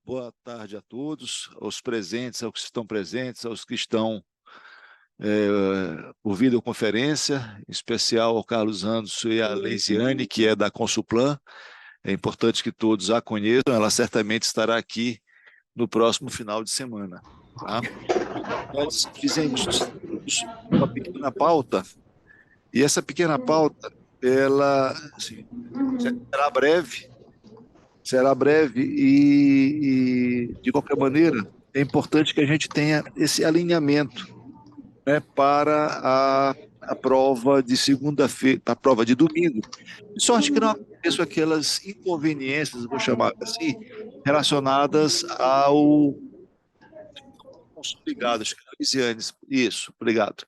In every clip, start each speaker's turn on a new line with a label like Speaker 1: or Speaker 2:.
Speaker 1: Boa tarde a todos, aos presentes, aos que estão presentes, aos que estão por videoconferência, em especial ao Carlos Anderson e à Leisiane, que é da Consulplan. É importante que todos a conheçam, ela certamente estará aqui no próximo final de semana. Tá? Nós fizemos uma pequena pauta, e essa pequena pauta, ela assim, será breve de qualquer maneira, é importante que a gente tenha esse alinhamento, né, para a prova de segunda-feira, a prova de domingo. De sorte que não aconteçam aquelas inconveniências, vou chamar assim, relacionadas ao ligadas, Lisiane, isso, obrigado.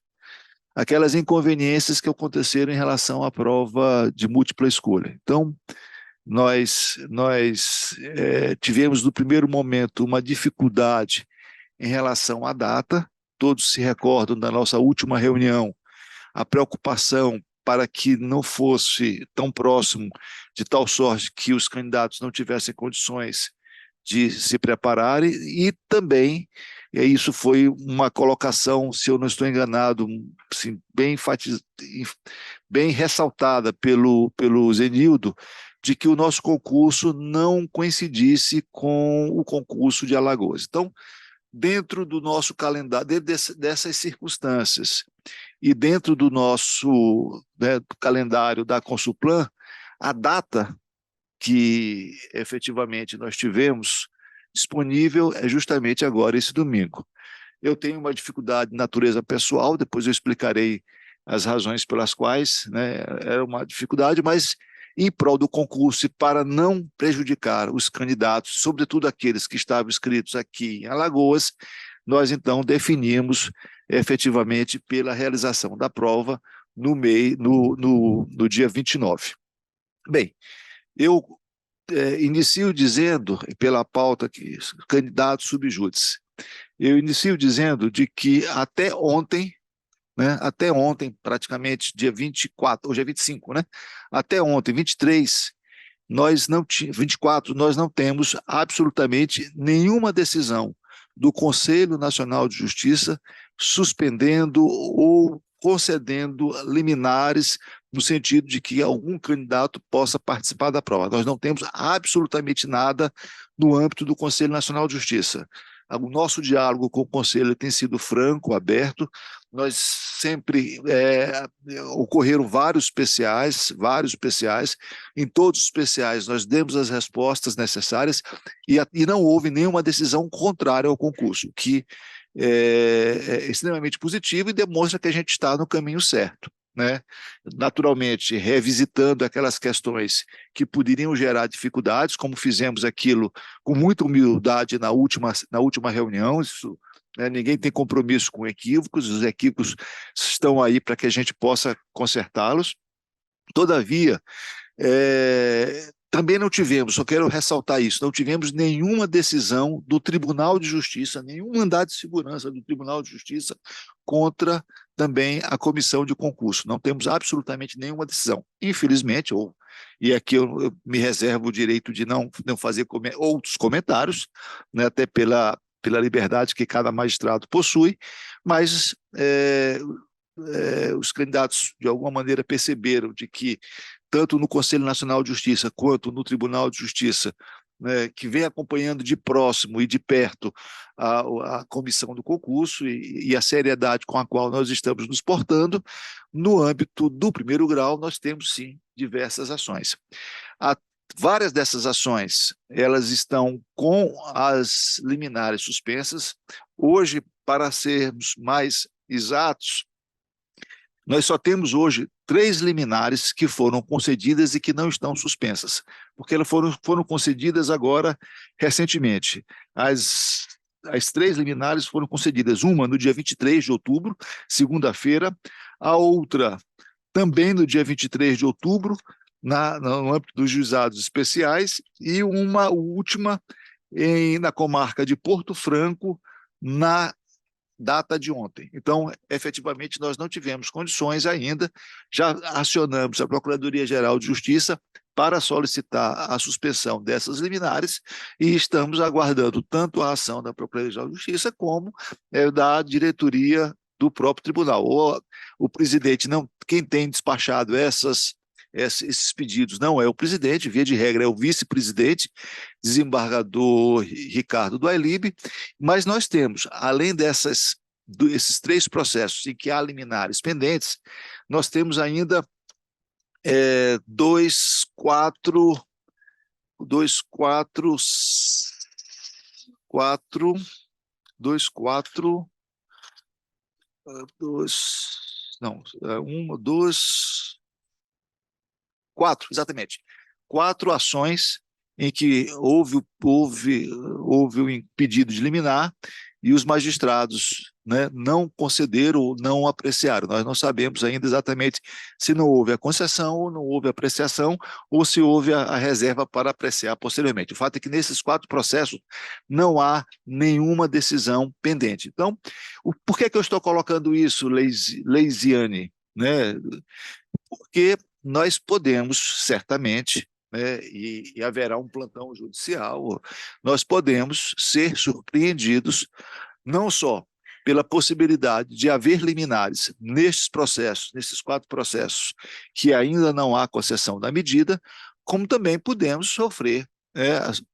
Speaker 1: Aquelas inconveniências que aconteceram em relação à prova de múltipla escolha. Então, nós tivemos no primeiro momento uma dificuldade em relação à data. Todos se recordam da nossa última reunião, a preocupação para que não fosse tão próximo, de tal sorte que os candidatos não tivessem condições de se prepararem, e também isso foi uma colocação, se eu não estou enganado, assim, bem ressaltada pelo Zenildo, de que o nosso concurso não coincidisse com o concurso de Alagoas. Então, dentro do nosso calendário, dentro dessas circunstâncias, e dentro do nosso, né, do calendário da Consulplan, a data que efetivamente nós tivemos disponível é justamente agora, esse domingo. Eu tenho uma dificuldade de natureza pessoal, depois eu explicarei as razões pelas quais, né, era uma dificuldade, mas em prol do concurso e para não prejudicar os candidatos, sobretudo aqueles que estavam inscritos aqui em Alagoas, nós então definimos efetivamente pela realização da prova no dia 29. Bem, eu inicio dizendo, pela pauta que candidato subjúdice, eu inicio dizendo de que até ontem, praticamente dia 24, hoje é 25, né? Até ontem, 23, nós não tínhamos, 24, nós não temos absolutamente nenhuma decisão do Conselho Nacional de Justiça suspendendo ou concedendo liminares no sentido de que algum candidato possa participar da prova. Nós não temos absolutamente nada no âmbito do Conselho Nacional de Justiça. O nosso diálogo com o Conselho tem sido franco, aberto. Nós sempre ocorreram vários especiais, em todos os especiais nós demos as respostas necessárias e não houve nenhuma decisão contrária ao concurso, que é extremamente positivo e demonstra que a gente está no caminho certo, né? Naturalmente, revisitando aquelas questões que poderiam gerar dificuldades, como fizemos aquilo com muita humildade na última reunião. Isso, né, ninguém tem compromisso com equívocos, os equívocos estão aí para que a gente possa consertá-los. Todavia, também não tivemos, só quero ressaltar isso, não tivemos nenhuma decisão do Tribunal de Justiça, nenhum mandado de segurança do Tribunal de Justiça contra também a comissão de concurso. Não temos absolutamente nenhuma decisão. Infelizmente, e aqui eu me reservo o direito de não fazer outros comentários, né, até pela liberdade que cada magistrado possui, mas os candidatos, de alguma maneira, perceberam de que tanto no Conselho Nacional de Justiça quanto no Tribunal de Justiça, né, que vem acompanhando de próximo e de perto a comissão do concurso e a seriedade com a qual nós estamos nos portando, no âmbito do primeiro grau, nós temos, sim, diversas ações. Várias dessas ações, elas estão com as liminares suspensas. Hoje, para sermos mais exatos, nós só temos hoje 3 liminares que foram concedidas e que não estão suspensas, porque elas foram concedidas agora, recentemente. As 3 liminares foram concedidas, uma no dia 23 de outubro, segunda-feira, a outra também no dia 23 de outubro, no âmbito dos juizados especiais, e uma última na comarca de Porto Franco, na data de ontem. Então, efetivamente, nós não tivemos condições ainda, já acionamos a Procuradoria-Geral de Justiça para solicitar a suspensão dessas liminares e estamos aguardando tanto a ação da Procuradoria de Justiça como da diretoria do próprio tribunal. O presidente não, quem tem despachado esses pedidos não é o presidente, via de regra é o vice-presidente, desembargador Ricardo do Ailib, mas nós temos, além esses 3 processos em que há liminares pendentes, nós temos ainda 2, 4, 2, 4, 4, 2, 4, 2, não, 1, 2, 4, exatamente. 4 ações em que houve um pedido de liminar e os magistrados, né, não concederam ou não apreciaram. Nós não sabemos ainda exatamente se não houve a concessão ou não houve apreciação ou se houve a reserva para apreciar posteriormente. O fato é que nesses 4 processos não há nenhuma decisão pendente. Então, por que eu estou colocando isso, Leisiane? Né? Porque nós podemos, certamente, né, e haverá um plantão judicial, nós podemos ser surpreendidos não só pela possibilidade de haver liminares nesses processos, nesses 4 processos, que ainda não há concessão da medida, como também podemos sofrer,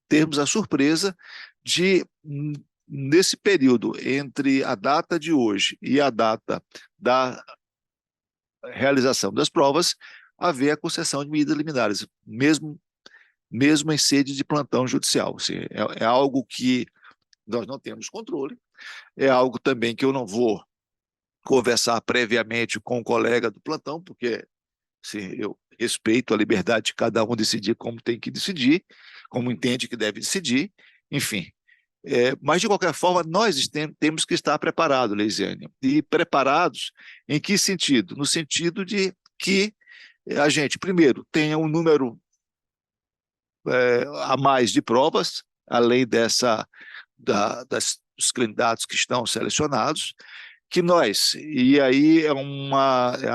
Speaker 1: termos a surpresa de, nesse período entre a data de hoje e a data da realização das provas, haver a concessão de medidas liminares, mesmo em sede de plantão judicial. Assim, é algo que nós não temos controle, é algo também que eu não vou conversar previamente com o colega do plantão, porque assim, eu respeito a liberdade de cada um decidir como tem que decidir, como entende que deve decidir, enfim. Mas, de qualquer forma, nós temos que estar preparados, Leisiane. E preparados em que sentido? No sentido de que a gente, primeiro, tenha um número a mais de provas, além dos candidatos que estão selecionados, que nós, e aí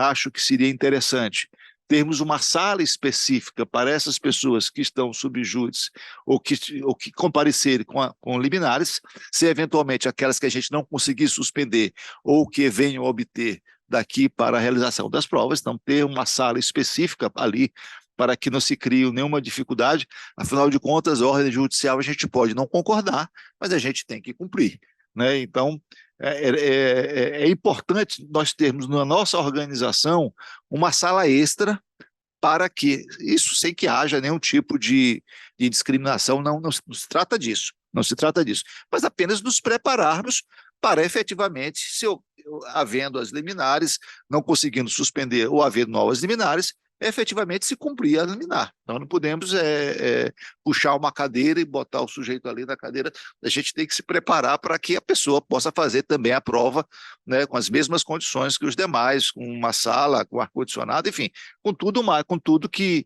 Speaker 1: acho que seria interessante, termos uma sala específica para essas pessoas que estão sob júdice ou que comparecerem com liminares, se eventualmente aquelas que a gente não conseguir suspender ou que venham obter daqui para a realização das provas, então ter uma sala específica ali para que não se crie nenhuma dificuldade. Afinal de contas, a ordem judicial a gente pode não concordar, mas a gente tem que cumprir, né? Então, é importante nós termos na nossa organização uma sala extra para que, isso sem que haja nenhum tipo de discriminação, não se trata disso, não se trata disso, mas apenas nos prepararmos para efetivamente, havendo as liminares, não conseguindo suspender ou havendo novas liminares, efetivamente se cumprir a liminar. Nós não podemos puxar uma cadeira e botar o sujeito ali na cadeira. A gente tem que se preparar para que a pessoa possa fazer também a prova, né, com as mesmas condições que os demais, com uma sala, com ar-condicionado, enfim, com tudo que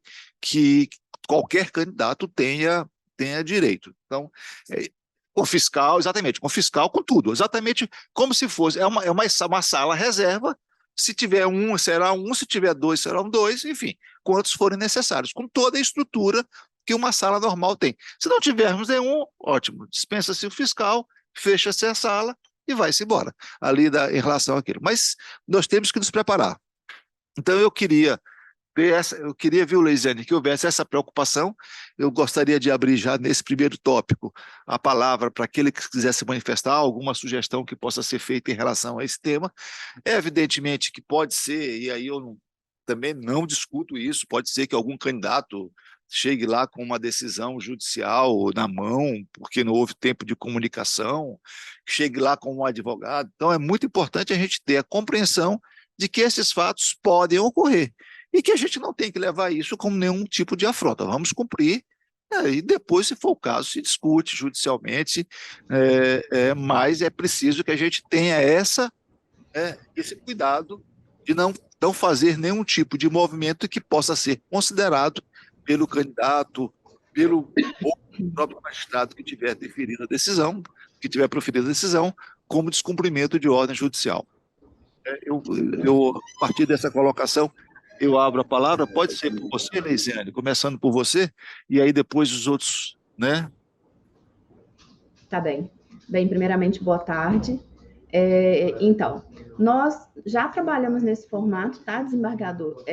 Speaker 1: qualquer candidato tenha direito. Então, com fiscal, exatamente, com fiscal, com tudo, exatamente como se fosse, uma sala reserva. Se tiver um, será um, se tiver 2, serão 2, enfim, quantos forem necessários, com toda a estrutura que uma sala normal tem. Se não tivermos nenhum, ótimo, dispensa-se o fiscal, fecha-se a sala e vai-se embora, ali em relação àquilo. Mas nós temos que nos preparar. Então, eu queria, viu, Leisiane, que houvesse essa preocupação. Eu gostaria de abrir já nesse primeiro tópico a palavra para aquele que quisesse manifestar alguma sugestão que possa ser feita em relação a esse tema. É evidentemente que pode ser, e aí eu também não discuto isso, pode ser que algum candidato chegue lá com uma decisão judicial na mão, porque não houve tempo de comunicação, chegue lá com um advogado. Então, é muito importante a gente ter a compreensão de que esses fatos podem ocorrer e que a gente não tem que levar isso como nenhum tipo de afronta. Vamos cumprir, e depois, se for o caso, se discute judicialmente, mas é preciso que a gente tenha esse cuidado de não fazer nenhum tipo de movimento que possa ser considerado pelo candidato, pelo próprio magistrado que tiver deferido a decisão, que tiver proferido a decisão, como descumprimento de ordem judicial. A partir dessa colocação, eu abro a palavra, pode ser por você, Leisiane, começando por você, e aí depois os outros, né?
Speaker 2: Tá bem. Bem, primeiramente, boa tarde. Então, nós já trabalhamos nesse formato, tá, desembargador?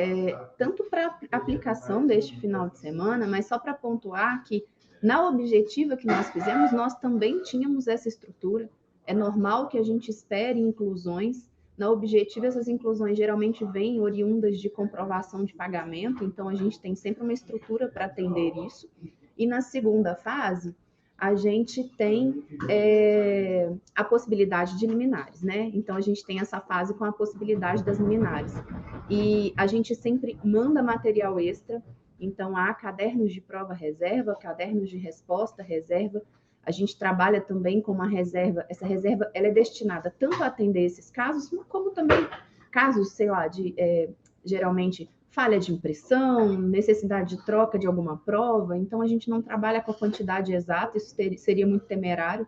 Speaker 2: Tanto para aplicação deste final de semana, mas só para pontuar que na objetiva que nós fizemos, nós também tínhamos essa estrutura. É normal que a gente espere inclusões. Na objetiva, essas inclusões geralmente vêm oriundas de comprovação de pagamento, então a gente tem sempre uma estrutura para atender isso. E na segunda fase, a gente tem a possibilidade de liminares, né? Então a gente tem essa fase com a possibilidade das liminares. E a gente sempre manda material extra, então há cadernos de prova reserva, cadernos de resposta reserva. A gente trabalha também com uma reserva, essa reserva ela é destinada tanto a atender esses casos, como também casos, sei lá, de geralmente falha de impressão, necessidade de troca de alguma prova. Então, a gente não trabalha com a quantidade exata, isso seria muito temerário.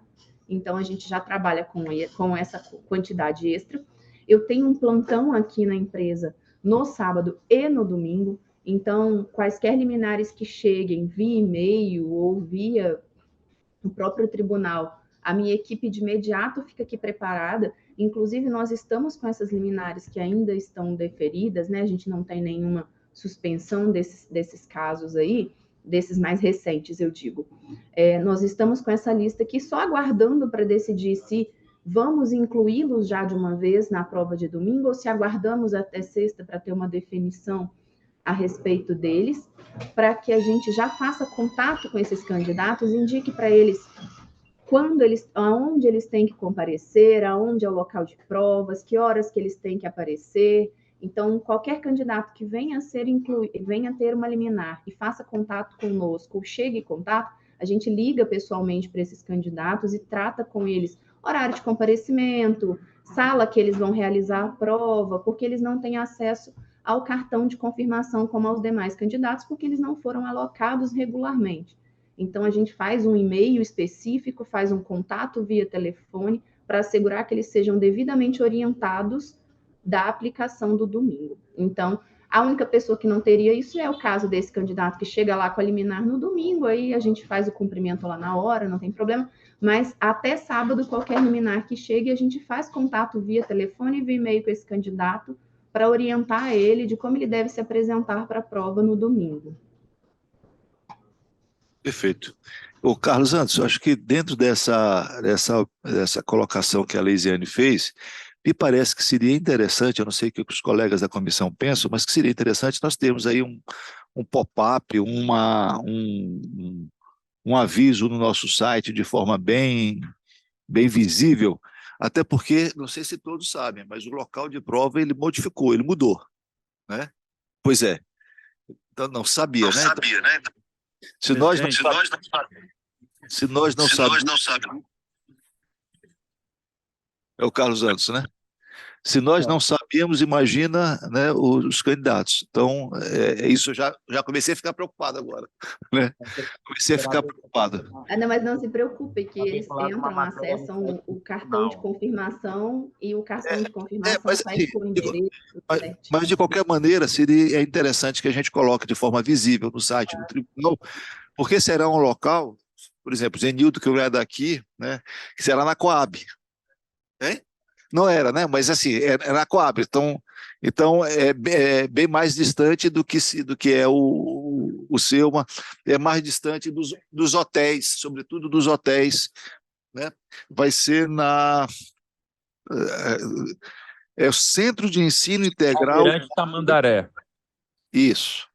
Speaker 2: Então, a gente já trabalha com essa quantidade extra. Eu tenho um plantão aqui na empresa no sábado e no domingo. Então, quaisquer liminares que cheguem via e-mail ou via o próprio tribunal, a minha equipe de imediato fica aqui preparada. Inclusive, nós estamos com essas liminares que ainda estão deferidas, né? A gente não tem nenhuma suspensão desses casos aí, desses mais recentes, eu digo. Nós estamos com essa lista aqui só aguardando para decidir se vamos incluí-los já de uma vez na prova de domingo ou se aguardamos até sexta para ter uma definição a respeito deles, para que a gente já faça contato com esses candidatos, indique para eles aonde eles têm que comparecer, aonde é o local de provas, que horas que eles têm que aparecer. Então, qualquer candidato que venha venha ter uma liminar e faça contato conosco, ou chegue em contato, a gente liga pessoalmente para esses candidatos e trata com eles horário de comparecimento, sala que eles vão realizar a prova, porque eles não têm acesso ao cartão de confirmação como aos demais candidatos, porque eles não foram alocados regularmente. Então, a gente faz um e-mail específico, faz um contato via telefone, para assegurar que eles sejam devidamente orientados da aplicação do domingo. Então, a única pessoa que não teria isso é o caso desse candidato que chega lá com a liminar no domingo, aí a gente faz o cumprimento lá na hora, não tem problema, mas até sábado, qualquer liminar que chegue, a gente faz contato via telefone e via e-mail com esse candidato para orientar ele de como ele deve se apresentar para a prova no domingo.
Speaker 1: Perfeito. O Carlos Santos, eu acho que dentro dessa colocação que a Leisiane fez, me parece que seria interessante, eu não sei o que os colegas da comissão pensam, mas que seria interessante nós termos aí um pop-up, um aviso no nosso site de forma bem visível, até porque, não sei se todos sabem, mas o local de prova ele modificou, ele mudou, né? Pois é, então não sabia, né? Então, se nós não, se nós não sabíamos, é o Carlos Santos, né? Se nós não sabíamos, imagina, né, os candidatos. Então, isso eu já comecei a ficar preocupado agora. Né? Comecei a ficar preocupado.
Speaker 2: Não, mas não se preocupe, que eles entram, acessam o cartão de confirmação e o cartão de confirmação
Speaker 1: Mas,
Speaker 2: sai
Speaker 1: assim,
Speaker 2: com o endereço
Speaker 1: mas, de qualquer maneira, é interessante que a gente coloque de forma visível no site do tribunal, porque será um local, por exemplo, Zenildo, que eu ia daqui, né, que será na Coab. Hein? Não era, né? Mas assim, era a Coab. Então é bem mais distante do que é o Selma, é mais distante dos hotéis, sobretudo dos hotéis, né? Vai ser o Centro de Ensino Integral.
Speaker 3: Almirante Tamandaré.
Speaker 1: Isso.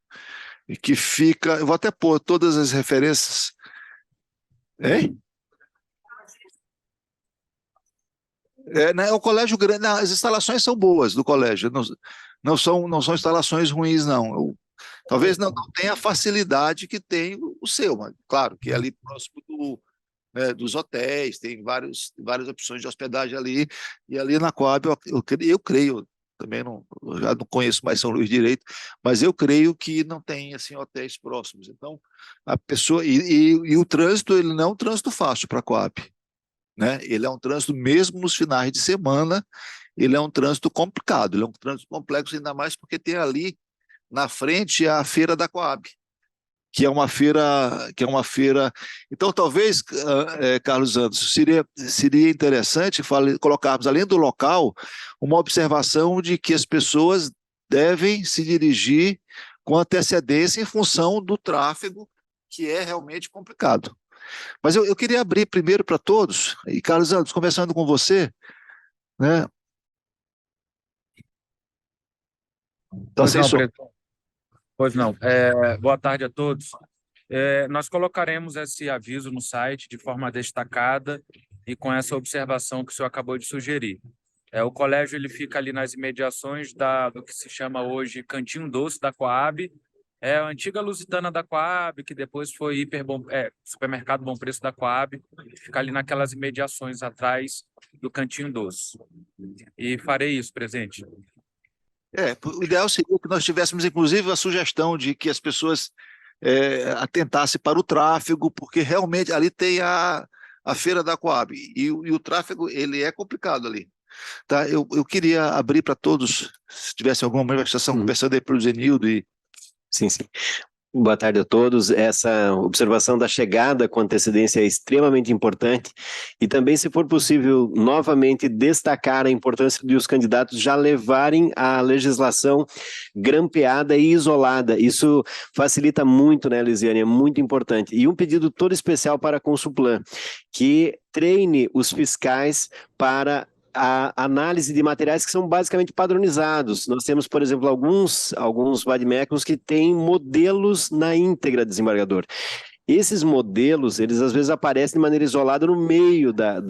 Speaker 1: E que fica. Eu vou até pôr todas as referências. Hein? Né, o colégio grande, as instalações são boas do colégio, não são instalações ruins, não. Talvez não tenha a facilidade que tem o seu, mas claro que é ali próximo né, dos hotéis, tem várias opções de hospedagem ali, e ali na Coab eu creio, também eu já não conheço mais São Luís direito, mas eu creio que não tem assim, hotéis próximos. Então, a pessoa. E o trânsito, ele não é um trânsito fácil para a Coab. Né? Ele é um trânsito, mesmo nos finais de semana, ele é um trânsito complicado, ele é um trânsito complexo, ainda mais porque tem ali na frente a feira da Coab, que é uma feira. Então, talvez, Carlos Santos, seria interessante colocarmos, além do local, uma observação de que as pessoas devem se dirigir com antecedência em função do tráfego, que é realmente complicado. Mas eu queria abrir primeiro para todos, e Carlos Santos, começando com você, né? Tá
Speaker 3: Pois
Speaker 1: sem
Speaker 3: não,
Speaker 1: som.
Speaker 3: presidente. Pois não. Boa tarde a todos. Nós colocaremos esse aviso no site de forma destacada e com essa observação que o senhor acabou de sugerir. O colégio ele fica ali nas imediações do que se chama hoje Cantinho Doce da Coab, a antiga Lusitana da Coab, que depois foi Supermercado Bom Preço da Coab, fica ali naquelas imediações atrás do Cantinho Doce. E farei isso, presidente.
Speaker 1: O ideal seria que nós tivéssemos, inclusive, a sugestão de que as pessoas atentassem para o tráfego, porque realmente ali tem a feira da Coab, e o tráfego ele é complicado ali. Tá? Eu queria abrir para todos, se tivesse alguma manifestação, começando aí pelo Zenildo.
Speaker 4: Sim, sim. Boa tarde a todos. Essa observação da chegada com antecedência é extremamente importante e também, se for possível, novamente destacar a importância de os candidatos já levarem a legislação grampeada e isolada. Isso facilita muito, né, Lisiane? É muito importante. E um pedido todo especial para a Consulplan, que treine os fiscais para a análise de materiais que são basicamente padronizados. Nós temos, por exemplo, alguns vademecums que têm modelos na íntegra, desembargador. Esses modelos, eles às vezes aparecem de maneira isolada no meio da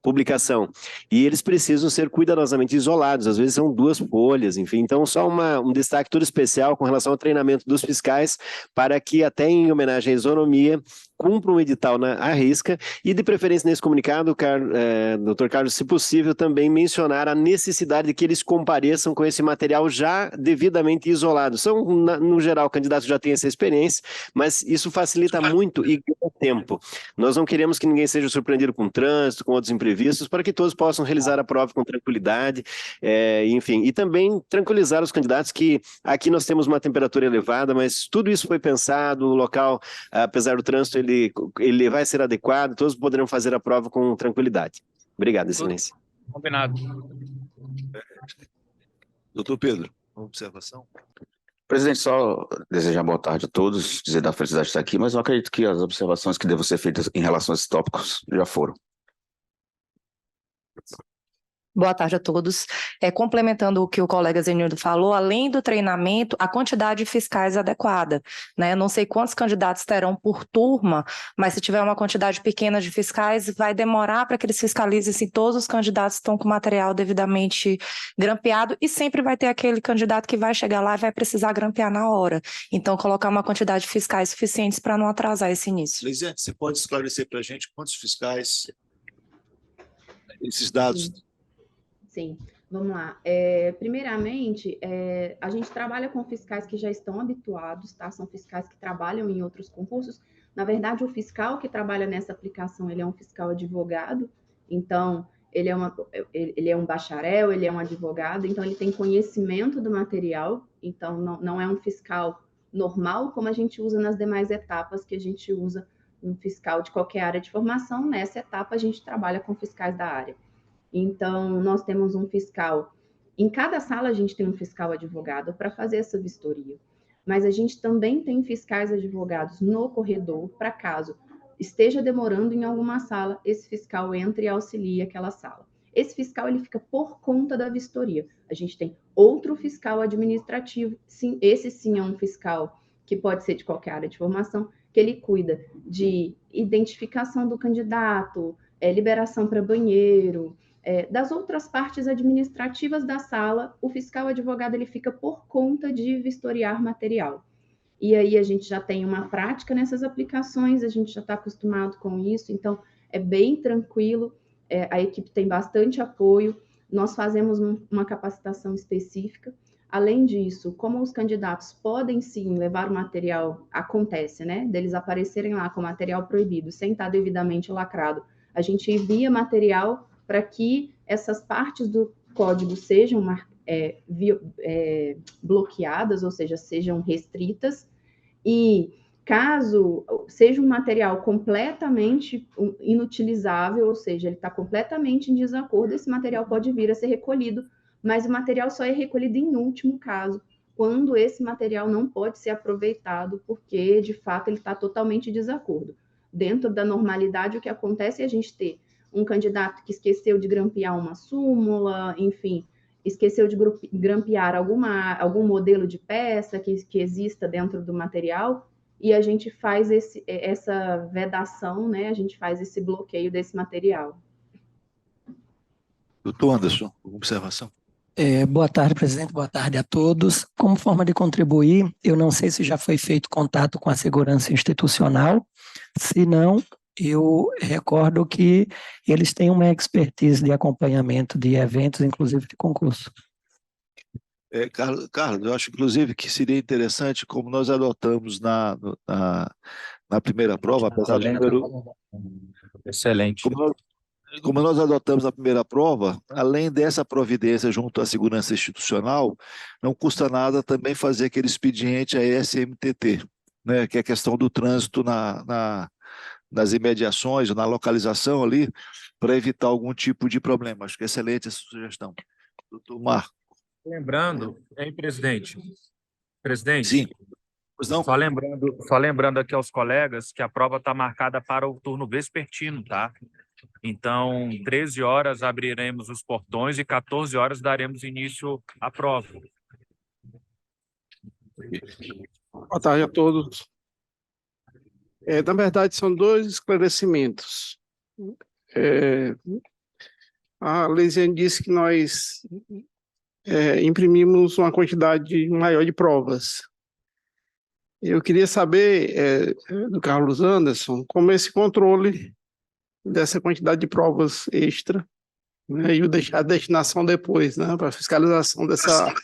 Speaker 4: publicação, e eles precisam ser cuidadosamente isolados, às vezes são 2 folhas, enfim, então só um destaque todo especial com relação ao treinamento dos fiscais, para que até em homenagem à isonomia, cumpram um edital à risca, e de preferência nesse comunicado, doutor Carlos, se possível, também mencionar a necessidade de que eles compareçam com esse material já devidamente isolado. No geral, candidatos já têm essa experiência, mas isso facilita muito e ganha tempo. Nós não queremos que ninguém seja surpreendido com trânsito, com outros imprevistos, para que todos possam realizar a prova com tranquilidade, enfim, e também tranquilizar os candidatos que aqui nós temos uma temperatura elevada, mas tudo isso foi pensado, o local, apesar do trânsito, ele vai ser adequado, todos poderão fazer a prova com tranquilidade. Obrigado, excelência.
Speaker 3: Combinado.
Speaker 1: Doutor Pedro, uma observação?
Speaker 5: Presidente, só desejar boa tarde a todos, dizer da felicidade de estar aqui, mas eu acredito que as observações que devam ser feitas em relação a esses tópicos já foram.
Speaker 6: Boa tarde a todos. Complementando o que o colega Zenildo falou, além do treinamento, a quantidade de fiscais adequada, né? Não sei quantos candidatos terão por turma, mas se tiver uma quantidade pequena de fiscais, vai demorar para que eles fiscalizem se todos os candidatos estão com material devidamente grampeado, e sempre vai ter aquele candidato que vai chegar lá e vai precisar grampear na hora. Então, colocar uma quantidade de fiscais suficientes para não atrasar esse início.
Speaker 1: Leisiane, você pode esclarecer para a gente quantos fiscais, esses dados?
Speaker 2: Sim, vamos lá. Primeiramente, a gente trabalha com fiscais que já estão habituados, tá? São fiscais que trabalham em outros concursos. Na verdade, o fiscal que trabalha nessa aplicação, ele é um fiscal advogado, então ele é um bacharel, ele é um advogado, então ele tem conhecimento do material, então não é um fiscal normal como a gente usa nas demais etapas que a gente usa um fiscal de qualquer área de formação. Nessa etapa, a gente trabalha com fiscais da área. Então, nós temos um fiscal. Em cada sala, a gente tem um fiscal advogado para fazer essa vistoria. Mas a gente também tem fiscais advogados no corredor, para caso esteja demorando em alguma sala, esse fiscal entra e auxilia aquela sala. Esse fiscal ele fica por conta da vistoria. A gente tem outro fiscal administrativo, sim, esse sim é um fiscal que pode ser de qualquer área de formação, que ele cuida de identificação do candidato, liberação para banheiro, das outras partes administrativas da sala, o fiscal advogado ele fica por conta de vistoriar material. E aí a gente já tem uma prática nessas aplicações, a gente já está acostumado com isso, então é bem tranquilo, a equipe tem bastante apoio, nós fazemos uma capacitação específica. Além disso, como os candidatos podem sim levar o material, acontece, né, deles aparecerem lá com material proibido, sem estar devidamente lacrado, a gente envia material para que essas partes do código sejam bloqueadas, ou seja, sejam restritas, e caso seja um material completamente inutilizável, ou seja, ele está completamente em desacordo, esse material pode vir a ser recolhido, mas o material só é recolhido em último caso, quando esse material não pode ser aproveitado, porque, de fato, ele está totalmente em desacordo. Dentro da normalidade, o que acontece é a gente ter um candidato que esqueceu de grampear uma súmula, enfim, esqueceu de grampear algum modelo de peça que exista dentro do material, e a gente faz essa vedação, né? A gente faz esse bloqueio desse material.
Speaker 1: Doutor Anderson, alguma observação?
Speaker 7: Boa tarde, presidente. Boa tarde a todos. Como forma de contribuir, eu não sei se já foi feito contato com a segurança institucional. Se não, eu recordo que eles têm uma expertise de acompanhamento de eventos, inclusive de concurso.
Speaker 1: Carlos, eu acho, inclusive, que seria interessante, como nós adotamos na primeira prova, apesar do número...
Speaker 3: Excelente.
Speaker 1: Como nós adotamos na primeira prova, além dessa providência junto à segurança institucional, não custa nada também fazer aquele expediente à SMTT, né, que é a questão do trânsito nas imediações, na localização ali, para evitar algum tipo de problema. Acho que é excelente essa sugestão. Doutor Marco.
Speaker 3: Lembrando, hein, presidente?
Speaker 1: Sim. Pois não?
Speaker 3: Só lembrando aqui aos colegas que a prova está marcada para o turno vespertino, tá? Então, 13 horas abriremos os portões e 14 horas daremos início à prova.
Speaker 8: Boa tarde a todos. Na verdade, são dois esclarecimentos. A Leisiane disse que nós imprimimos uma quantidade maior de provas. Eu queria saber do Carlos Anderson como esse controle dessa quantidade de provas extra, né, e a destinação depois, né, para fiscalização dessa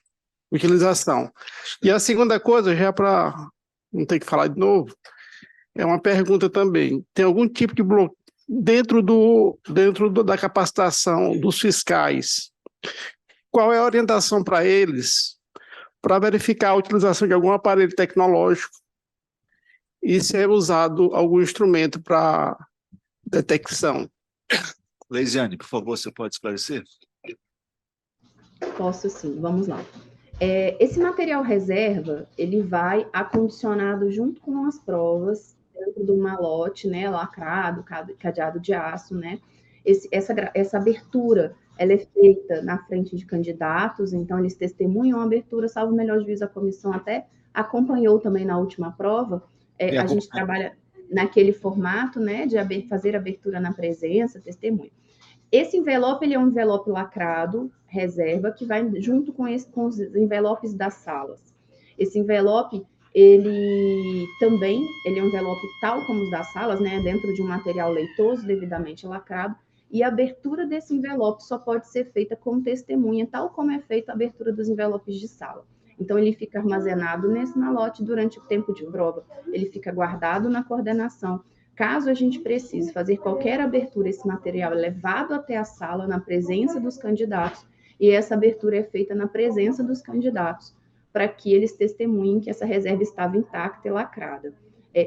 Speaker 8: utilização. E a segunda coisa, já para não ter que falar de novo, é uma pergunta também. Tem algum tipo de bloqueio dentro da capacitação dos fiscais? Qual é a orientação para eles para verificar a utilização de algum aparelho tecnológico e se é usado algum instrumento para detecção?
Speaker 1: Leisiane, por favor, você pode esclarecer?
Speaker 2: Posso sim, vamos lá. Esse material reserva, ele vai acondicionado junto com as provas, dentro do malote, né, lacrado, cadeado de aço, né? Essa abertura, ela é feita na frente de candidatos, então eles testemunham a abertura, salvo o melhor juízo, a comissão até acompanhou também na última prova. A gente trabalha naquele formato, né, de fazer abertura na presença, testemunho. Esse envelope, ele é um envelope lacrado, reserva, que vai junto com os envelopes das salas. Esse envelope, ele é um envelope tal como os das salas, né, dentro de um material leitoso, devidamente lacrado, e a abertura desse envelope só pode ser feita com testemunha, tal como é feita a abertura dos envelopes de sala. Então, ele fica armazenado nesse malote durante o tempo de prova, ele fica guardado na coordenação. Caso a gente precise fazer qualquer abertura, esse material é levado até a sala, na presença dos candidatos, e essa abertura é feita na presença dos candidatos, para que eles testemunhem que essa reserva estava intacta e lacrada.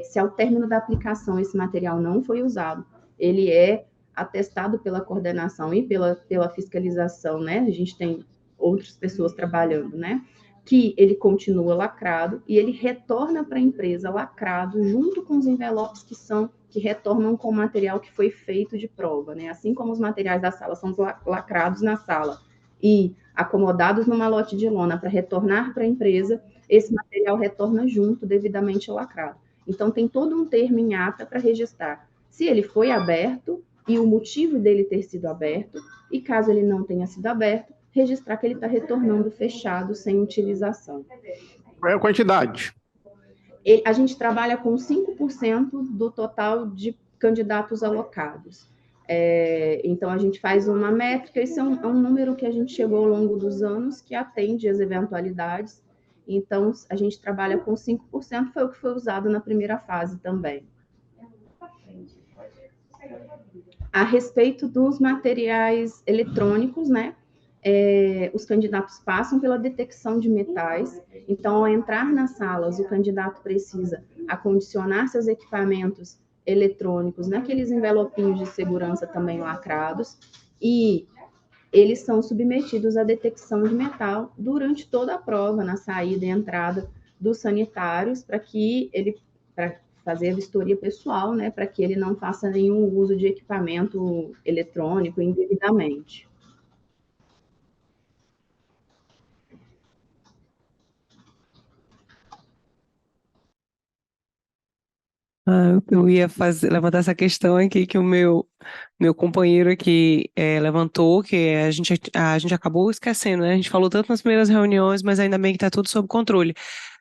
Speaker 2: Se ao término da aplicação esse material não foi usado, ele é atestado pela coordenação e pela fiscalização, né? A gente tem outras pessoas trabalhando, né? Que ele continua lacrado e ele retorna para a empresa lacrado junto com os envelopes que retornam com o material que foi feito de prova, né? Assim como os materiais da sala são lacrados na sala e acomodados no malote de lona para retornar para a empresa, esse material retorna junto, devidamente lacrado. Então, tem todo um termo em ata para registrar se ele foi aberto e o motivo dele ter sido aberto, e caso ele não tenha sido aberto, registrar que ele está retornando fechado, sem utilização.
Speaker 8: Qual é a quantidade?
Speaker 2: A gente trabalha com 5% do total de candidatos alocados. Então, a gente faz uma métrica, esse é um número que a gente chegou ao longo dos anos, que atende às eventualidades. Então, a gente trabalha com 5%, foi o que foi usado na primeira fase também. A respeito dos materiais eletrônicos, né? os candidatos passam pela detecção de metais. Então, ao entrar nas salas, o candidato precisa acondicionar seus equipamentos eletrônicos naqueles envelopinhos de segurança também lacrados, e eles são submetidos à detecção de metal durante toda a prova, na saída e entrada dos sanitários, para fazer a vistoria pessoal, né, para que ele não faça nenhum uso de equipamento eletrônico indevidamente.
Speaker 9: Eu ia levantar essa questão aqui que o meu companheiro aqui levantou, que a gente acabou esquecendo, né? A gente falou tanto nas primeiras reuniões, mas ainda bem que está tudo sob controle.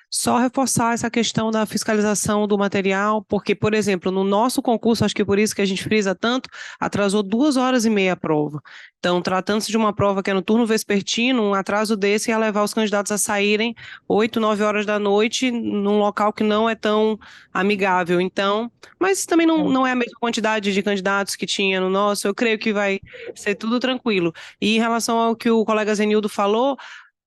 Speaker 9: Só reforçar essa questão da fiscalização do material, porque, por exemplo, no nosso concurso, acho que por isso que a gente frisa tanto, atrasou 2 horas e meia a prova. Então, tratando-se de uma prova que é no turno vespertino, um atraso desse ia levar os candidatos a saírem 8, 9 horas da noite num local que não é tão amigável. Então, mas também não é a mesma quantidade de candidatos que tinha no nosso, eu creio que vai ser tudo tranquilo. E em relação ao que o colega Zenildo falou,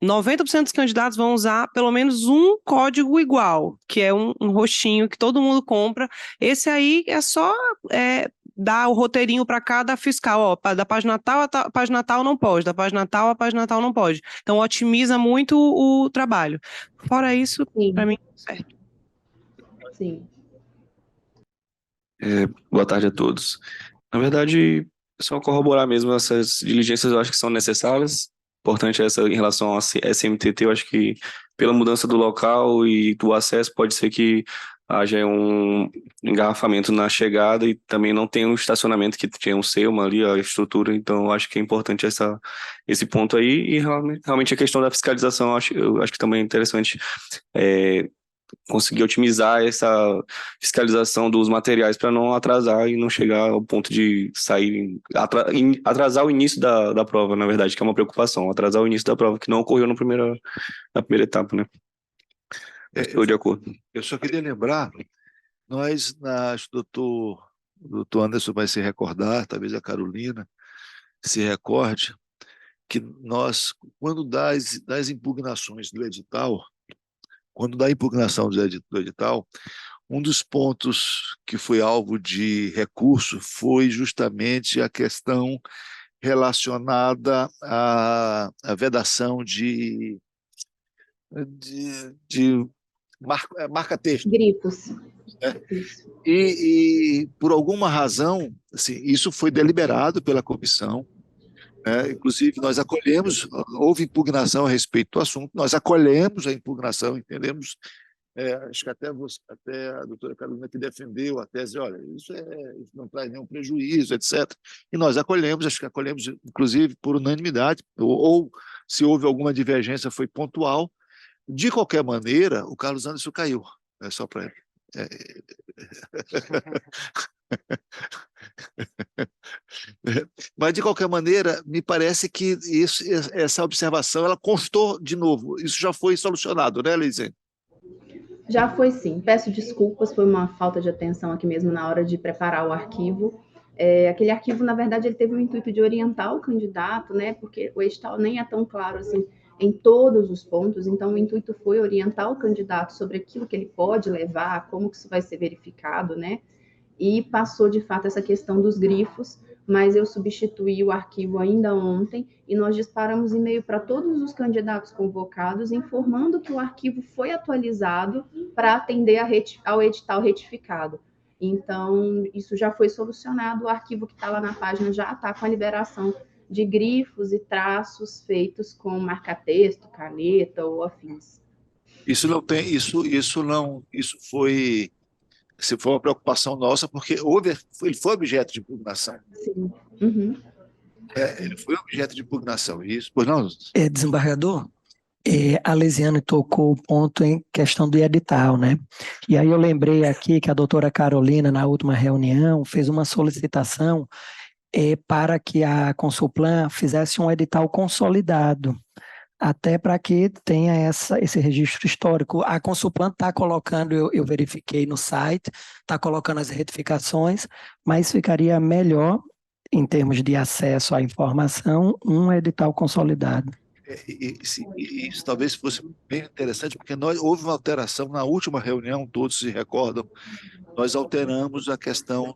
Speaker 9: 90% dos candidatos vão usar pelo menos um código igual, que é um roxinho que todo mundo compra. Esse aí é só dar o roteirinho para cada fiscal, ó, da página tal a página tal não pode, da página tal a página tal não pode. Então otimiza muito o trabalho. Fora isso, para mim, certo.
Speaker 2: Sim.
Speaker 10: Boa tarde a todos. Na verdade, só corroborar mesmo essas diligências, eu acho que são necessárias. Importante essa em relação ao SMTT, eu acho que pela mudança do local e do acesso, pode ser que haja um engarrafamento na chegada e também não tem um estacionamento que tinha um SEUMA ali, a estrutura, então eu acho que é importante esse ponto aí, e realmente a questão da fiscalização, eu acho que também é interessante conseguir otimizar essa fiscalização dos materiais para não atrasar e não chegar ao ponto de atrasar o início da prova, na verdade, que é uma preocupação, atrasar o início da prova, que não ocorreu na primeira etapa, né? Estou de acordo.
Speaker 1: Eu só queria lembrar, o doutor Anderson vai se recordar, talvez a Carolina se recorde, que nós, quando das impugnações do edital, quando da impugnação do edital, um dos pontos que foi alvo de recurso foi justamente a questão relacionada à vedação de marca-texto.
Speaker 2: Grifos.
Speaker 1: E por alguma razão, assim, isso foi deliberado pela comissão, inclusive nós acolhemos, houve impugnação a respeito do assunto, nós acolhemos a impugnação, entendemos, acho que até a doutora Carolina que defendeu a tese, olha, isso não traz nenhum prejuízo, etc. E nós acolhemos, acho que acolhemos, inclusive, por unanimidade, ou se houve alguma divergência, foi pontual. De qualquer maneira, o Carlos Anderson caiu, só para ele. Mas, de qualquer maneira, me parece que essa observação ela constou de novo. Isso já foi solucionado, né, Leizene?
Speaker 2: Já foi, sim. Peço desculpas, foi uma falta de atenção aqui mesmo na hora de preparar o arquivo. Aquele arquivo, na verdade, ele teve o intuito de orientar o candidato, né? Porque o edital nem é tão claro assim em todos os pontos, então o intuito foi orientar o candidato sobre aquilo que ele pode levar, como que isso vai ser verificado, né? E passou, de fato, essa questão dos grifos, mas eu substituí o arquivo ainda ontem e nós disparamos e-mail para todos os candidatos convocados, informando que o arquivo foi atualizado para atender ao edital retificado. Então, isso já foi solucionado, o arquivo que está lá na página já está com a liberação de grifos e traços feitos com marca-texto, caneta ou afins.
Speaker 1: Isso foi uma preocupação nossa, porque ele foi objeto de impugnação.
Speaker 2: Sim. Uhum.
Speaker 1: Ele foi objeto de impugnação, isso? Pois não?
Speaker 7: Desembargador, a Lesiane tocou o ponto em questão do edital, né? E aí eu lembrei aqui que a doutora Carolina, na última reunião, fez uma solicitação para que a Consulplan fizesse um edital consolidado, até para que tenha esse registro histórico. A Consulplan está colocando, eu verifiquei no site, está colocando as retificações, mas ficaria melhor em termos de acesso à informação, um edital consolidado.
Speaker 1: Isso talvez fosse bem interessante, porque houve uma alteração na última reunião, todos se recordam, nós alteramos a questão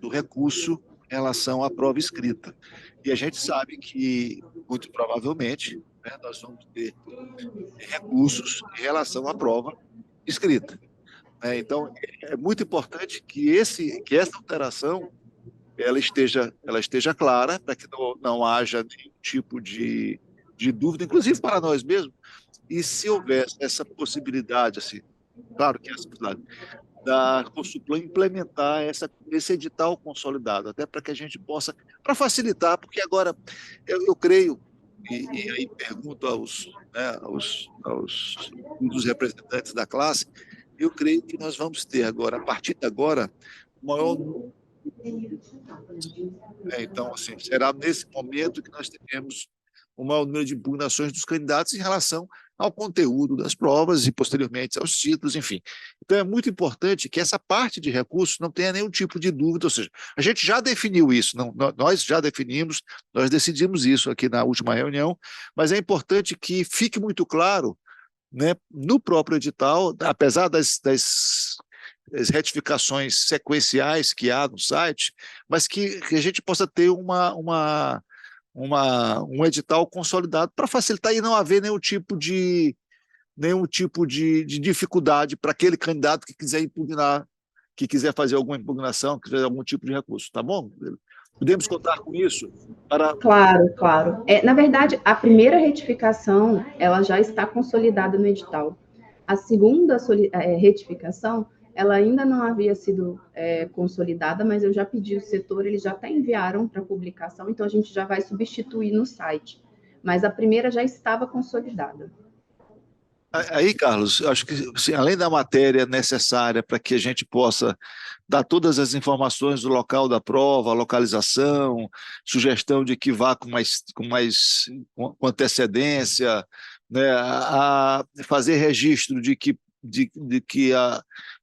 Speaker 1: do recurso em relação à prova escrita. E a gente sabe que, muito provavelmente, né, nós vamos ter recursos em relação à prova escrita. Né? Então, é muito importante que essa alteração ela esteja clara, para que não haja nenhum tipo de dúvida, inclusive para nós mesmos. E se houvesse essa possibilidade, assim, claro que é essa possibilidade, da Consulplan implementar esse edital consolidado, até para que a gente possa, para facilitar, porque agora eu creio, e aí pergunto aos dos representantes da classe, eu creio que nós vamos ter agora, a partir de agora, o maior. Então, assim, será nesse momento que nós teremos o maior número de impugnações dos candidatos em relação ao conteúdo das provas e, posteriormente, aos títulos, enfim. Então, é muito importante que essa parte de recursos não tenha nenhum tipo de dúvida, ou seja, a gente já definiu isso, nós já definimos, nós decidimos isso aqui na última reunião, mas é importante que fique muito claro, né, no próprio edital, apesar das retificações sequenciais que há no site, mas que a gente possa ter um edital consolidado para facilitar e não haver nenhum tipo de dificuldade para aquele candidato que quiser impugnar, que quiser fazer alguma impugnação, que quiser algum tipo de recurso, tá bom? Podemos contar com isso?
Speaker 2: Claro, claro. Na verdade, a primeira retificação, ela já está consolidada no edital. A segunda retificação, ela ainda não havia sido consolidada, mas eu já pedi o setor, eles já até enviaram para publicação, então a gente já vai substituir no site. Mas a primeira já estava consolidada.
Speaker 1: Aí, Carlos, acho que assim, além da matéria necessária para que a gente possa dar todas as informações do local da prova, localização, sugestão de que vá com antecedência, né, a fazer registro de que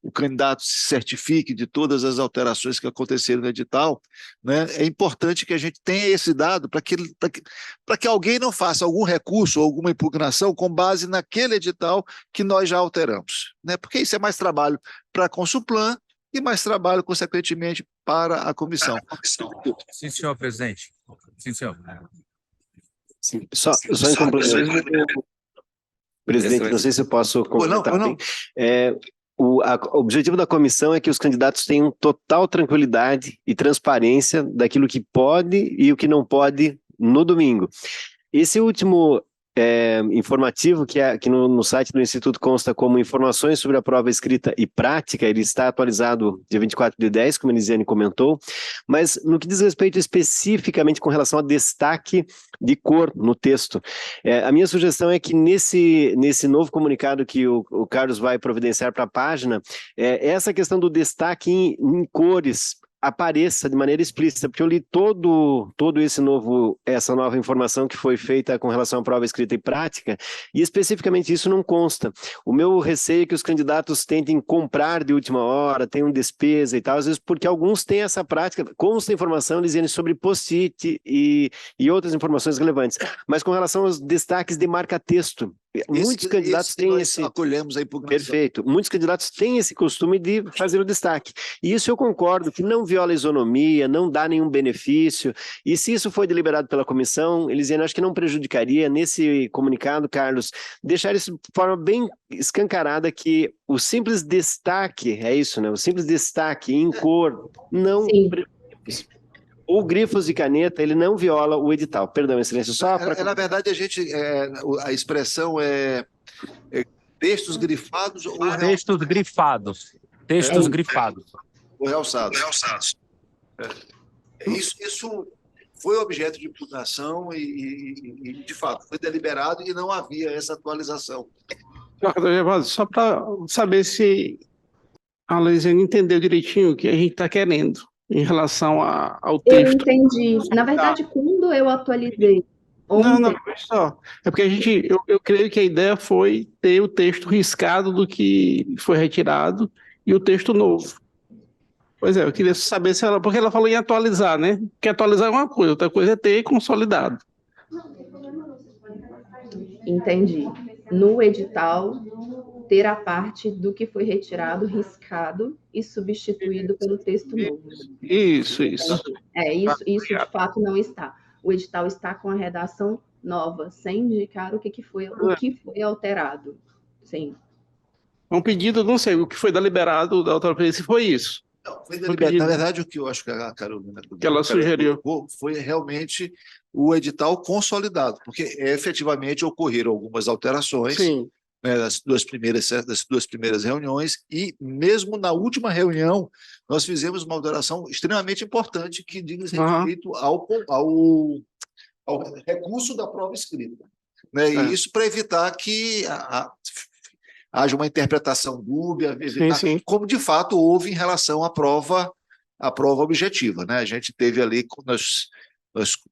Speaker 1: o candidato se certifique de todas as alterações que aconteceram no edital, né? É importante que a gente tenha esse dado para que alguém não faça algum recurso ou alguma impugnação com base naquele edital que nós já alteramos, né? Porque isso é mais trabalho para a Consulplan e mais trabalho, consequentemente, para a comissão.
Speaker 3: Sim, senhor presidente. Sim, senhor.
Speaker 4: Sim. Só em complemento. Presidente, não sei se eu posso completar.
Speaker 1: Não.
Speaker 4: O objetivo da comissão é que os candidatos tenham total tranquilidade e transparência daquilo que pode e o que não pode no domingo. Esse último informativo, que no site do Instituto consta como informações sobre a prova escrita e prática, ele está atualizado dia 24/10, como a Elisiane comentou, mas no que diz respeito especificamente com relação a destaque de cor no texto, a minha sugestão é que nesse novo comunicado que o Carlos vai providenciar para a página, essa questão do destaque em cores apareça de maneira explícita, porque eu li todo essa nova informação que foi feita com relação à prova escrita e prática, e especificamente isso não consta. O meu receio é que os candidatos tentem comprar de última hora, tenham despesa e tal, às vezes porque alguns têm essa prática, consta informação, Lisiane, sobre post-it e outras informações relevantes, mas com relação aos destaques de marca-texto, muitos candidatos têm esse...
Speaker 1: acolhemos a impugnação.
Speaker 4: Perfeito. Muitos candidatos têm esse costume de fazer o destaque. E isso eu concordo, que não viola a isonomia, não dá nenhum benefício. E se isso foi deliberado pela comissão, Elisiane, acho que não prejudicaria, nesse comunicado, Carlos, deixar isso de forma bem escancarada que o simples destaque, é isso, né? O simples destaque em cor não... Ou grifos de caneta, ele não viola o edital. Perdão, excelência, só para...
Speaker 1: Na verdade, a expressão é textos grifados ou...
Speaker 3: Textos grifados. Textos grifados.
Speaker 1: Ou realçados. Isso foi objeto de impugnação e, de fato, foi deliberado e não havia essa atualização.
Speaker 8: Só para saber se a Lisiane entendeu direitinho o que a gente está querendo em relação ao texto.
Speaker 2: Eu entendi. Na verdade, quando eu atualizei ontem...
Speaker 8: Não, só. É porque eu creio que a ideia foi ter o texto riscado do que foi retirado e o texto novo. Pois é, eu queria saber se ela, porque ela falou em atualizar, né? Porque atualizar é uma coisa, outra coisa é ter consolidado.
Speaker 2: Entendi. No edital, ter a parte do que foi retirado, riscado e substituído pelo texto novo.
Speaker 8: Isso.
Speaker 2: Isso de fato não está. O edital está com a redação nova, sem indicar o que foi alterado. Sim.
Speaker 8: Um pedido, não sei, o que foi deliberado da outra vez, se foi isso.
Speaker 1: Não, foi
Speaker 8: Foi pedido.
Speaker 1: Na verdade, o que eu acho que a Carolina
Speaker 8: Que ela sugeriu
Speaker 1: colocou foi realmente o edital consolidado, porque efetivamente ocorreram algumas alterações,
Speaker 8: Sim.
Speaker 1: né, das duas primeiras reuniões, e mesmo na última reunião nós fizemos uma alteração extremamente importante que diz respeito ao recurso da prova escrita, né? E isso para evitar que haja uma interpretação dúbia,
Speaker 8: Sim.
Speaker 1: como de fato houve em relação à prova objetiva, né? A gente teve ali, nós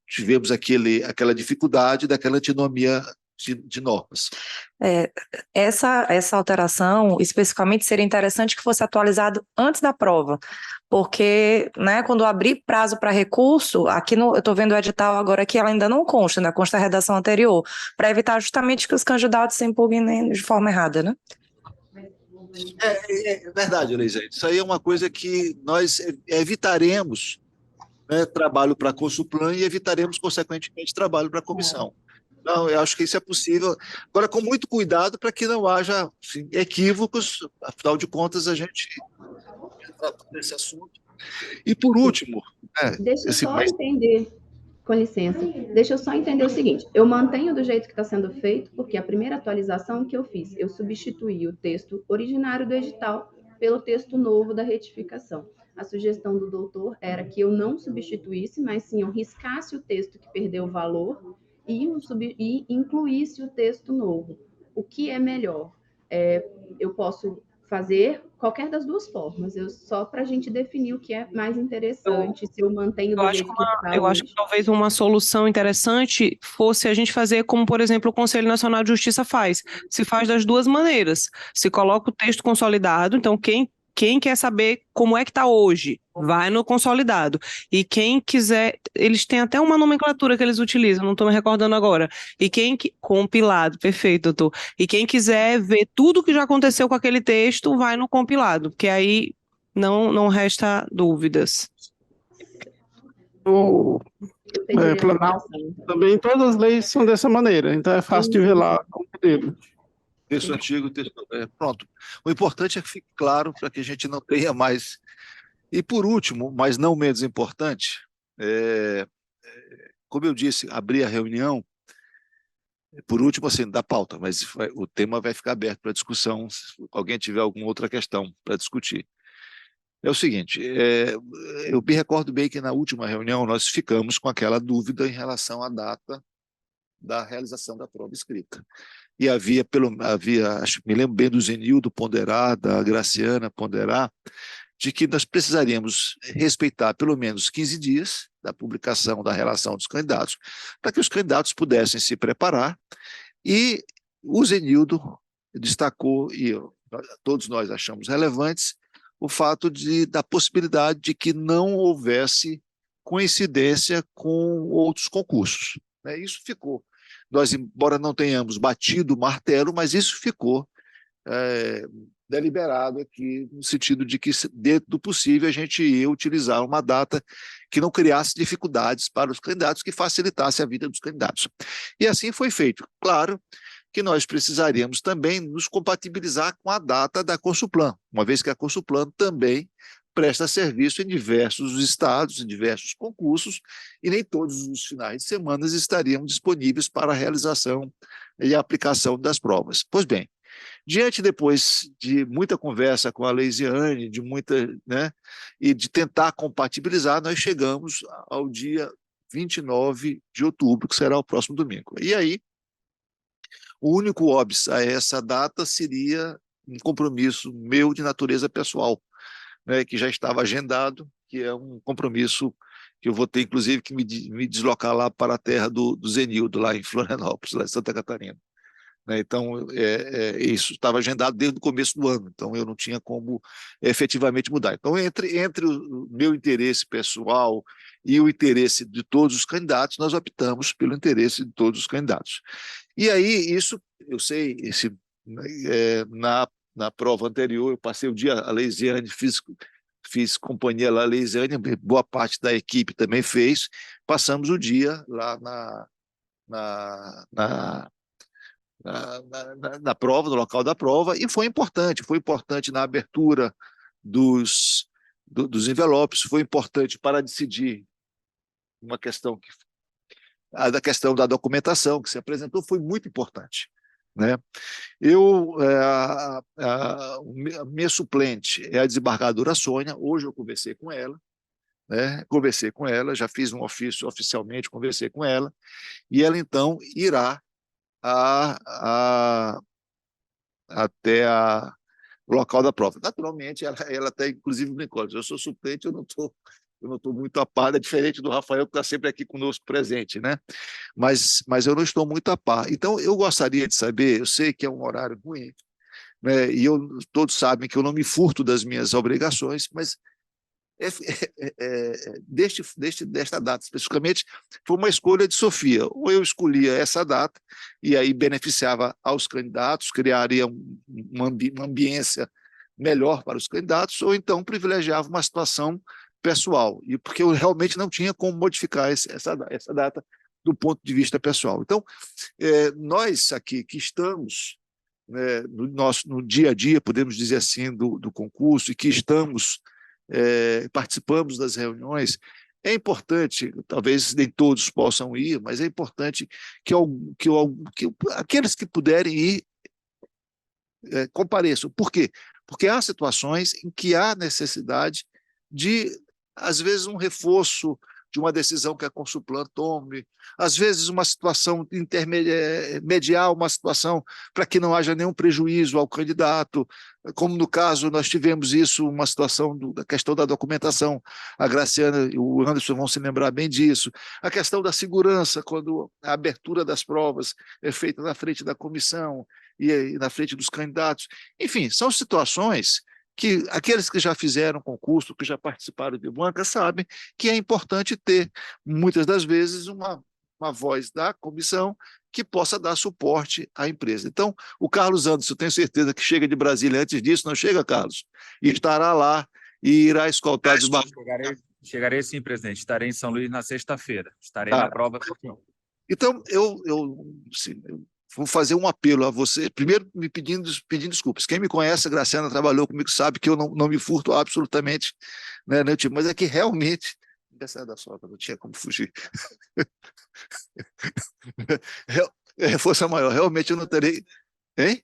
Speaker 1: tivemos aquela dificuldade daquela antinomia de normas.
Speaker 6: Essa alteração, especificamente, seria interessante que fosse atualizado antes da prova, porque, né, quando abrir prazo para recurso, aqui eu estou vendo o edital agora que ela ainda não consta, né, consta a redação anterior, para evitar justamente que os candidatos se empolguem de forma errada, né?
Speaker 1: É verdade, Elisete. Isso aí é uma coisa que nós evitaremos, né, trabalho para a Consulplan e evitaremos, consequentemente, trabalho para a comissão. Não, eu acho que isso é possível. Agora, com muito cuidado para que não haja equívocos, afinal de contas, a gente trata desse assunto. E, por último...
Speaker 2: Deixa eu só entender, com licença, deixa eu só entender o seguinte, eu mantenho do jeito que está sendo feito, porque a primeira atualização que eu fiz, eu substituí o texto originário do edital pelo texto novo da retificação. A sugestão do doutor era que eu não substituísse, mas sim eu riscasse o texto que perdeu o valor e incluísse o texto novo. O que é melhor? Eu posso fazer qualquer das duas formas, só para a gente definir o que é mais interessante, se eu mantenho do jeito que está
Speaker 9: eu acho que talvez uma solução interessante fosse a gente fazer como, por exemplo, o Conselho Nacional de Justiça faz. Se faz das duas maneiras. Se coloca o texto consolidado, então quem quer saber como é que está hoje, vai no consolidado. E quem quiser, eles têm até uma nomenclatura que eles utilizam, não estou me recordando agora. E compilado, perfeito, doutor. E quem quiser ver tudo que já aconteceu com aquele texto, vai no compilado, porque aí não resta dúvidas.
Speaker 8: O Planalto também, todas as leis são dessa maneira, então é fácil de ver lá o modelo.
Speaker 1: Texto antigo, pronto. O importante é que fique claro para que a gente não tenha mais. E por último, mas não menos importante, como eu disse, abrir a reunião, por último, assim, da pauta, mas o tema vai ficar aberto para discussão, se alguém tiver alguma outra questão para discutir. É o seguinte, eu me recordo bem que na última reunião nós ficamos com aquela dúvida em relação à data da realização da prova escrita. E havia, me lembro bem do Zenildo ponderar, da Graciana ponderar, de que nós precisaríamos respeitar pelo menos 15 dias da publicação da relação dos candidatos, para que os candidatos pudessem se preparar, e o Zenildo destacou, e todos nós achamos relevantes, o fato da possibilidade de que não houvesse coincidência com outros concursos. Isso ficou. Nós, embora não tenhamos batido o martelo, mas isso ficou deliberado aqui, no sentido de que, dentro do possível, a gente ia utilizar uma data que não criasse dificuldades para os candidatos, que facilitasse a vida dos candidatos. E assim foi feito. Claro que nós precisaríamos também nos compatibilizar com a data da Consulplan, uma vez que a Consulplan também presta serviço em diversos estados, em diversos concursos, e nem todos os finais de semana estariam disponíveis para a realização e a aplicação das provas. Pois bem, depois de muita conversa com a Leisiane, e de tentar compatibilizar, nós chegamos ao dia 29 de outubro, que será o próximo domingo. E aí, o único óbice a essa data seria um compromisso meu de natureza pessoal, que já estava agendado, que é um compromisso que eu vou ter, inclusive, que me deslocar lá para a terra do Zenildo, lá em Florianópolis, lá em Santa Catarina. né? Então, isso estava agendado desde o começo do ano, então eu não tinha como efetivamente mudar. Então, entre o meu interesse pessoal e o interesse de todos os candidatos, nós optamos pelo interesse de todos os candidatos. E aí, isso, eu sei, na prova anterior, eu passei o dia, a Leisiane, fiz companhia lá, a Leisiane, boa parte da equipe também fez, passamos o dia lá na prova, no local da prova, e foi importante na abertura dos envelopes, foi importante para decidir uma questão da questão da documentação que se apresentou, foi muito importante, né? A minha suplente é a desembargadora Sônia, hoje eu conversei com ela, né? Já fiz um ofício oficialmente, conversei com ela, e ela então irá até o local da prova. Naturalmente, ela até inclusive brincou, eu sou suplente, eu não estou muito a par, é diferente do Rafael, que está sempre aqui conosco presente, né? Mas eu não estou muito a par. Então, eu gostaria de saber, eu sei que é um horário ruim, né? E todos sabem que eu não me furto das minhas obrigações, mas desta data especificamente, foi uma escolha de Sofia. Ou eu escolhia essa data, e aí beneficiava aos candidatos, criaria uma ambiência melhor para os candidatos, ou então privilegiava uma situação pessoal, e porque eu realmente não tinha como modificar essa data do ponto de vista pessoal. Então, nós aqui que estamos, né, no dia a dia, podemos dizer assim, do concurso, e que estamos participamos das reuniões, é importante, talvez nem todos possam ir, mas é importante que aqueles que puderem ir compareçam. Por quê? Porque há situações em que há necessidade de, às vezes, um reforço de uma decisão que a Consulplan tome, às vezes uma situação mediar uma situação para que não haja nenhum prejuízo ao candidato, como no caso nós tivemos isso, uma situação da questão da documentação, a Graciana e o Anderson vão se lembrar bem disso, a questão da segurança, quando a abertura das provas é feita na frente da comissão e na frente dos candidatos, enfim, são situações que aqueles que já fizeram concurso, que já participaram de banca, sabem que é importante ter, muitas das vezes, uma voz da comissão que possa dar suporte à empresa. Então, o Carlos Anderson, eu tenho certeza que chega de Brasília antes disso, não chega, Carlos? E estará lá e irá escoltar
Speaker 3: Chegarei sim, presidente. Estarei em São Luís na sexta-feira. Estarei na prova.
Speaker 1: Então, eu vou fazer um apelo a você, primeiro me pedindo desculpas. Quem me conhece, a Graciana trabalhou comigo, sabe que eu não me furto absolutamente, né, mas é que realmente, essa da sogra, não tinha como fugir. Força maior, realmente eu não terei, hein?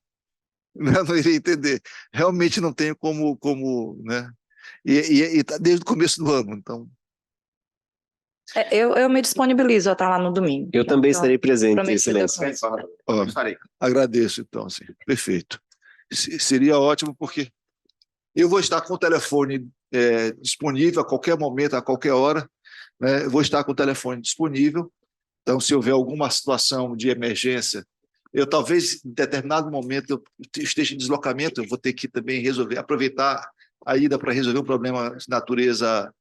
Speaker 1: Não irei entender. Realmente não tenho como, né? E tá desde o começo do ano, então.
Speaker 6: Eu me disponibilizo a estar lá no domingo.
Speaker 4: Eu também estarei presente, Excelência.
Speaker 1: Agradeço, então, sim. Perfeito. Seria ótimo, porque eu vou estar com o telefone disponível a qualquer momento, a qualquer hora, né? Eu vou estar com o telefone disponível, então, se houver alguma situação de emergência, eu talvez, em determinado momento, eu esteja em deslocamento, eu vou ter que também aproveitar a ida para resolver um problema de natureza,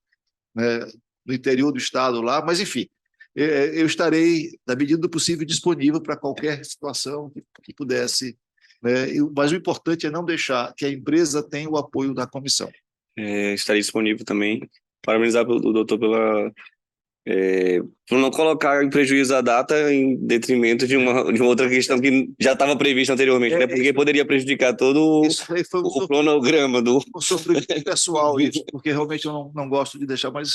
Speaker 1: né, no interior do estado lá, mas, enfim, eu estarei, na medida do possível, disponível para qualquer situação que pudesse, né, mas o importante é não deixar que a empresa tenha o apoio da comissão.
Speaker 10: Estarei disponível também. Parabenizar o doutor por não colocar em prejuízo a data em detrimento de uma outra questão que já estava prevista anteriormente, né? Porque poderia prejudicar todo o cronograma do...
Speaker 1: Um sofrimento pessoal, isso, porque realmente eu não gosto de deixar, mas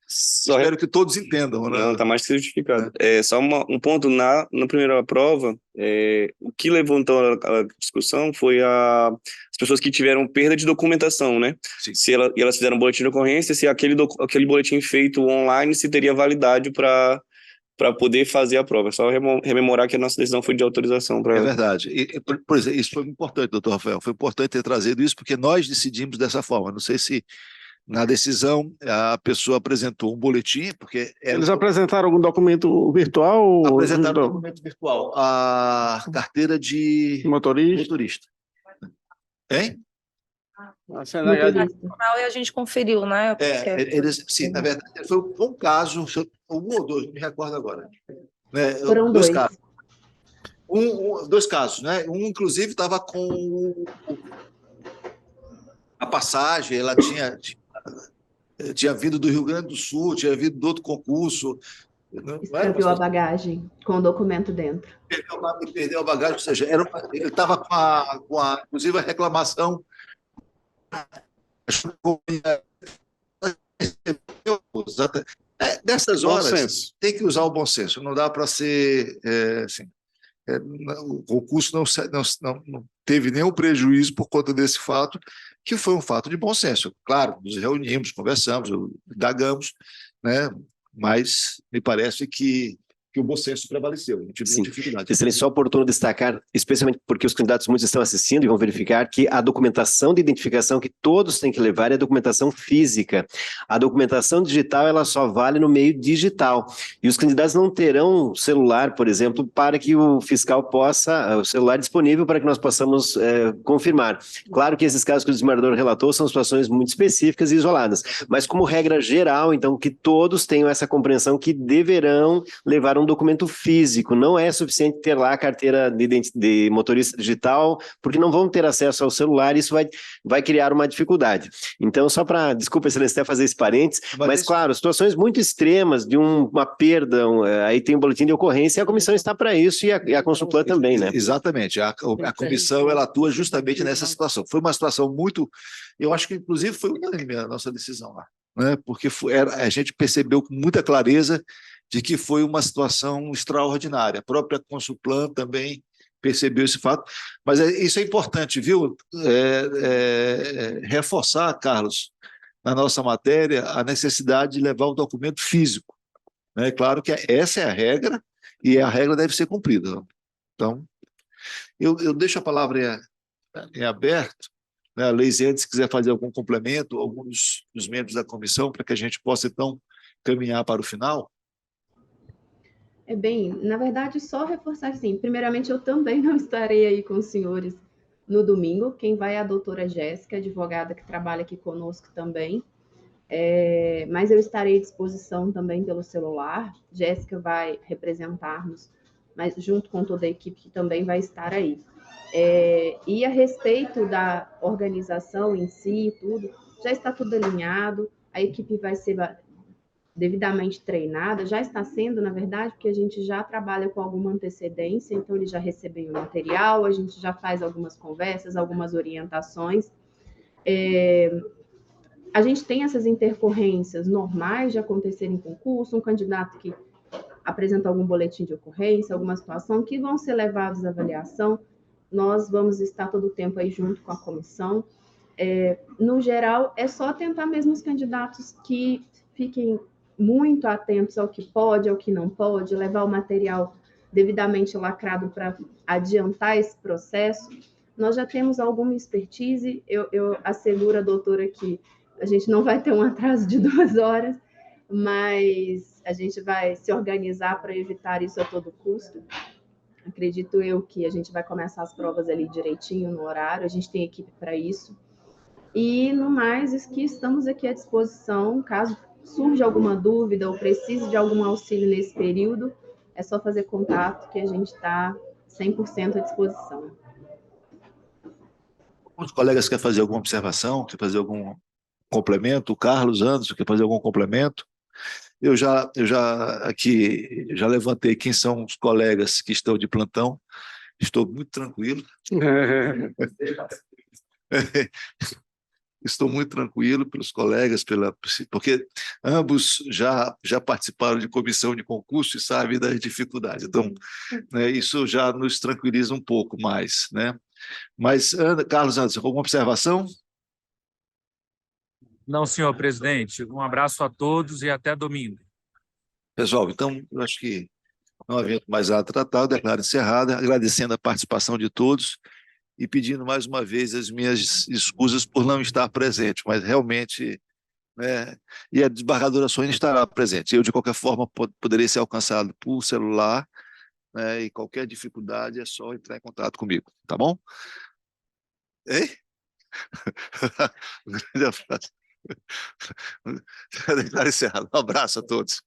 Speaker 1: espero que todos entendam. Né?
Speaker 10: Não, está mais que justificado. Só um ponto, na primeira prova, o que levantou a discussão foi as pessoas que tiveram perda de documentação, né? Se elas fizeram boletim de ocorrência, se aquele boletim feito online, se teria validade para poder fazer a prova. Só rememorar que a nossa decisão foi de autorização.
Speaker 1: É verdade. Por exemplo, isso foi importante, doutor Rafael, foi importante ter trazido isso, porque nós decidimos dessa forma. Não sei se Na decisão, a pessoa apresentou um boletim, porque
Speaker 8: Eles apresentaram algum documento virtual? Ou
Speaker 1: apresentaram um documento virtual, a carteira de motorista. Hein?
Speaker 6: E a gente conferiu, né?
Speaker 1: Sim, na verdade, foi um caso, um ou dois, não me recordo agora. Né?
Speaker 2: Foram dois
Speaker 1: casos. Dois casos, né? Um, inclusive, estava com a passagem, ela tinha vindo do Rio Grande do Sul, tinha vindo do outro concurso.
Speaker 2: Extraviou a bagagem com o documento dentro.
Speaker 1: Perdeu a bagagem, ou seja, ele estava inclusive, a reclamação. Nessas horas, tem que usar o bom senso, não dá para ser assim. O concurso não teve nenhum prejuízo por conta desse fato, que foi um fato de bom senso. Claro, nos reunimos, conversamos, indagamos, né? Mas me parece que o bom senso prevaleceu. Não tive dificuldade.
Speaker 4: Excelente, só oportuno destacar, especialmente porque os candidatos muitos estão assistindo e vão verificar que a documentação de identificação que todos têm que levar é a documentação física. A documentação digital, ela só vale no meio digital. E os candidatos não terão celular, por exemplo, para que o fiscal possa, o celular disponível para que nós possamos confirmar. Claro que esses casos que o desembargador relatou são situações muito específicas e isoladas, mas como regra geral, então, que todos tenham essa compreensão que deverão levar um documento físico, não é suficiente ter lá a carteira de motorista digital, porque não vão ter acesso ao celular, isso vai criar uma dificuldade. Então, só para, desculpa, excelência, até fazer esse parênteses, mas claro, situações muito extremas de uma perda, aí tem um boletim de ocorrência e a comissão está para isso e a Consulplan também, né?
Speaker 1: Exatamente, a comissão ela atua justamente nessa situação. Foi uma situação muito, eu acho que inclusive foi unânime a nossa decisão lá, né? Porque a gente percebeu com muita clareza de que foi uma situação extraordinária. A própria Consulplan também percebeu esse fato, mas isso é importante, viu? Reforçar, Carlos, na nossa matéria, a necessidade de levar o documento físico. É claro que essa é a regra e a regra deve ser cumprida. Então, eu deixo a palavra em aberto, né? A Leisiane, se quiser fazer algum complemento, alguns dos membros da comissão, para que a gente possa, então, caminhar para o final.
Speaker 2: Bem, na verdade, só reforçar assim, primeiramente, eu também não estarei aí com os senhores no domingo, quem vai é a doutora Jéssica, advogada que trabalha aqui conosco também, mas eu estarei à disposição também pelo celular, Jéssica vai representar-nos, mas junto com toda a equipe que também vai estar aí. E a respeito da organização em si e tudo, já está tudo alinhado, a equipe vai ser devidamente treinada, já está sendo, na verdade, porque a gente já trabalha com alguma antecedência, então eles já recebem o material, a gente já faz algumas conversas, algumas orientações. A gente tem essas intercorrências normais de acontecer em concurso, um candidato que apresenta algum boletim de ocorrência, alguma situação, que vão ser levados à avaliação, nós vamos estar todo o tempo aí junto com a comissão. No geral, é só tentar mesmo os candidatos que fiquem muito atentos ao que pode, ao que não pode, levar o material devidamente lacrado para adiantar esse processo. Nós já temos alguma expertise, eu asseguro a doutora que a gente não vai ter um atraso de 2 horas, mas a gente vai se organizar para evitar isso a todo custo. Acredito eu que a gente vai começar as provas ali direitinho no horário, a gente tem equipe para isso. E, no mais, que estamos aqui à disposição, caso surja alguma dúvida ou precise de algum auxílio nesse período, é só fazer contato que a gente está 100% à disposição.
Speaker 1: Os colegas querem fazer alguma observação, querem fazer algum complemento? O Carlos Anderson quer fazer algum complemento? Eu já aqui já levantei quem são os colegas que estão de plantão. Estou muito tranquilo. Estou muito tranquilo pelos colegas, porque ambos já participaram de comissão de concurso e sabem das dificuldades. Então, né, isso já nos tranquiliza um pouco mais, né? Mas, Carlos Anderson, alguma observação?
Speaker 3: Não, senhor presidente. Um abraço a todos e até domingo.
Speaker 1: Pessoal, então, eu acho que não havendo mais nada tratado, declaro encerrada, agradecendo a participação de todos e pedindo mais uma vez as minhas escusas por não estar presente, mas realmente né, e a desembargadora Sônia estará presente. Eu, de qualquer forma, poderei ser alcançado por celular, né, e qualquer dificuldade é só entrar em contato comigo, tá bom? Hein? Um grande abraço. Um abraço a todos.